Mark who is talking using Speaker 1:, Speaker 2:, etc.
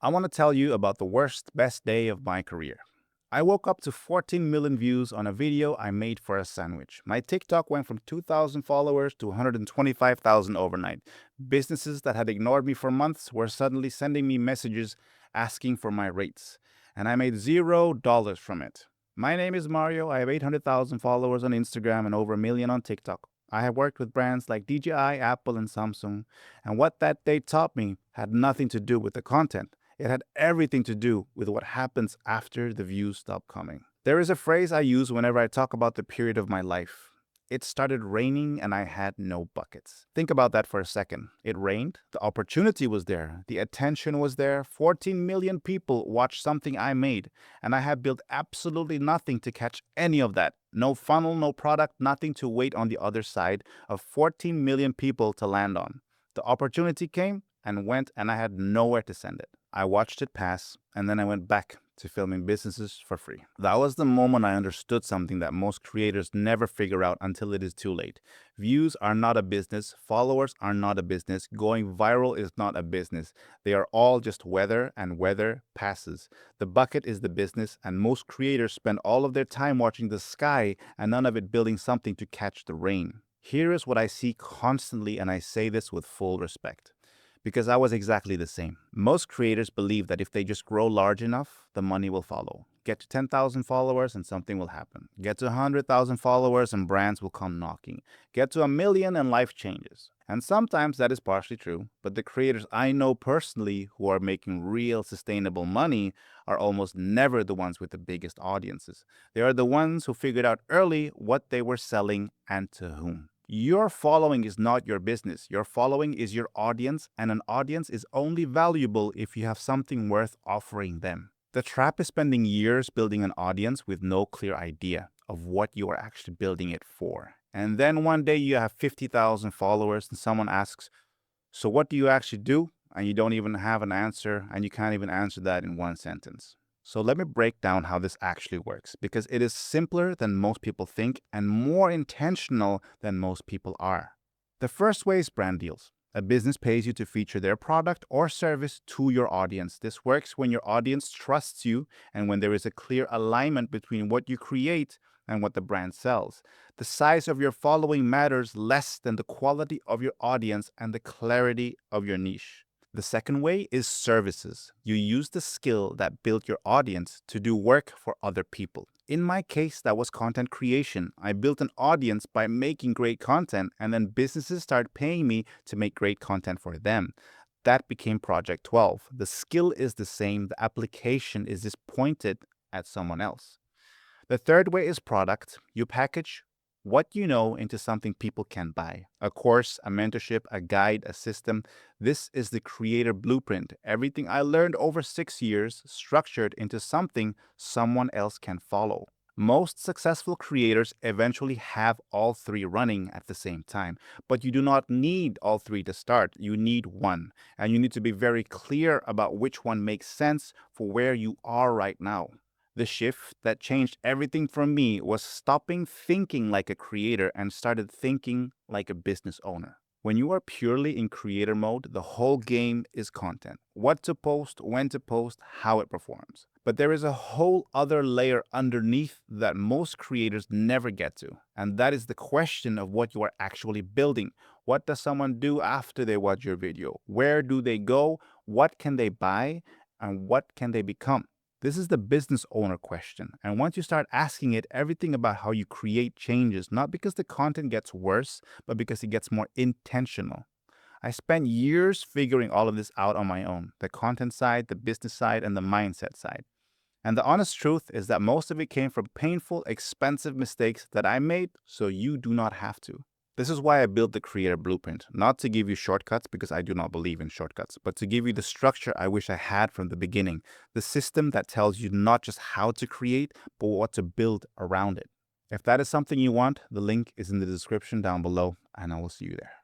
Speaker 1: I want to tell you about the worst, best day of my career. I woke up to 14 million views on a video I made for a sandwich. My TikTok went from 2,000 followers to 125,000 overnight. Businesses that had ignored me for months were suddenly sending me messages asking for my rates. And I made $0 from it. My name is Mario. I have 800,000 followers on Instagram and over a million on TikTok. I have worked with brands like DJI, Apple, and Samsung. And what that day taught me had nothing to do with the content. It had everything to do with what happens after the views stop coming. There is a phrase I use whenever I talk about the period of my life. It started raining and I had no buckets. Think about that for a second. It rained, the opportunity was there, the attention was there, 14 million people watched something I made, and I had built absolutely nothing to catch any of that. No funnel, no product, nothing to wait on the other side of 14 million people to land on. The opportunity came and went, and I had nowhere to send it. I watched it pass, and then I went back to filming businesses for free. That was the moment I understood something that most creators never figure out until it is too late. Views are not a business, followers are not a business, going viral is not a business. They are all just weather, and weather passes. The bucket is the business, and most creators spend all of their time watching the sky and none of it building something to catch the rain. Here is what I see constantly, and I say this with full respect because I was exactly the same. Most creators believe that if they just grow large enough, the money will follow. Get to 10,000 followers and something will happen. Get to 100,000 followers and brands will come knocking. Get to a million and life changes. And sometimes that is partially true, but the creators I know personally who are making real sustainable money are almost never the ones with the biggest audiences. They are the ones who figured out early what they were selling and to whom. Your following is not your business. Your following is your audience, and an audience is only valuable if you have something worth offering them. The trap is spending years building an audience with no clear idea of what you are actually building it for. And then one day you have 50,000 followers and someone asks, "So what do you actually do?" And you don't even have an answer, and you can't even answer that in one sentence. So let me break down how this actually works, because it is simpler than most people think and more intentional than most people are. The first way is brand deals. A business pays you to feature their product or service to your audience. This works when your audience trusts you and when there is a clear alignment between what you create and what the brand sells. The size of your following matters less than the quality of your audience and the clarity of your niche. The second way is services. You use the skill that built your audience to do work for other people. In my case, that was content creation. I built an audience by making great content, and then businesses started paying me to make great content for them. That became Project 12. The skill is the same, the application is just pointed at someone else. The third way is product. You package what you know into something people can buy. A course, a mentorship, a guide, a system. This is the creator blueprint. Everything I learned over 6 years structured into something someone else can follow. Most successful creators eventually have all three running at the same time, but you do not need all three to start. You need one, and you need to be very clear about which one makes sense for where you are right now. The shift that changed everything for me was stopping thinking like a creator and started thinking like a business owner. When you are purely in creator mode, the whole game is content. What to post, when to post, how it performs. But there is a whole other layer underneath that most creators never get to. And that is the question of what you are actually building. What does someone do after they watch your video? Where do they go? What can they buy? And what can they become? This is the business owner question. And once you start asking it, everything about how you create changes, not because the content gets worse, but because it gets more intentional. I spent years figuring all of this out on my own, the content side, the business side, and the mindset side. And the honest truth is that most of it came from painful, expensive mistakes that I made so you do not have to. This is why I built the Creator Blueprint, not to give you shortcuts because I do not believe in shortcuts, but to give you the structure I wish I had from the beginning, the system that tells you not just how to create, but what to build around it. If that is something you want, the link is in the description down below, and I will see you there.